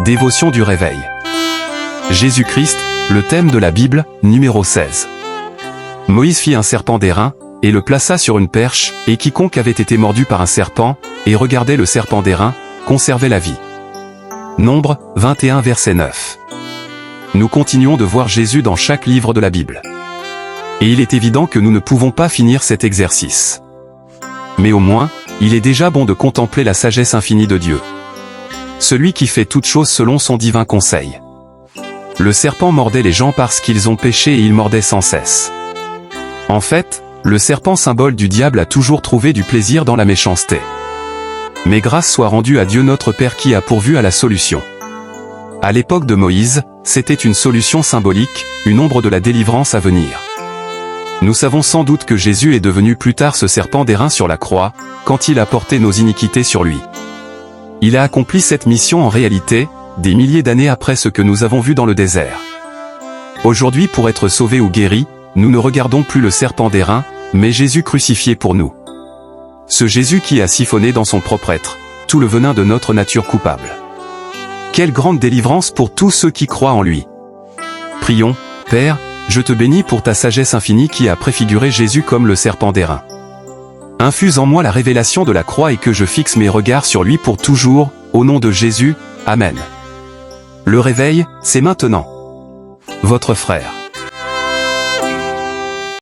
Dévotion du réveil. Jésus-Christ, le thème de la Bible, numéro 16. Moïse fit un serpent d'airain, et le plaça sur une perche, et quiconque avait été mordu par un serpent, et regardait le serpent d'airain, conservait la vie. Nombre 21 verset 9. Nous continuons de voir Jésus dans chaque livre de la Bible. Et il est évident que nous ne pouvons pas finir cet exercice. Mais au moins, il est déjà bon de contempler la sagesse infinie de Dieu. Celui qui fait toutes choses selon son divin conseil. Le serpent mordait les gens parce qu'ils ont péché et il mordait sans cesse. En fait, le serpent symbole du diable a toujours trouvé du plaisir dans la méchanceté. Mais grâce soit rendue à Dieu notre Père qui a pourvu à la solution. À l'époque de Moïse, c'était une solution symbolique, une ombre de la délivrance à venir. Nous savons sans doute que Jésus est devenu plus tard ce serpent d'airain sur la croix, quand il a porté nos iniquités sur lui. Il a accompli cette mission en réalité, des milliers d'années après ce que nous avons vu dans le désert. Aujourd'hui, pour être sauvés ou guéris, nous ne regardons plus le serpent d'airain, mais Jésus crucifié pour nous. Ce Jésus qui a siphonné dans son propre être tout le venin de notre nature coupable. Quelle grande délivrance pour tous ceux qui croient en lui. Prions, Père, je te bénis pour ta sagesse infinie qui a préfiguré Jésus comme le serpent d'airain. Infuse en moi la révélation de la croix et que je fixe mes regards sur lui pour toujours, au nom de Jésus, Amen. Le réveil, c'est maintenant. Votre frère.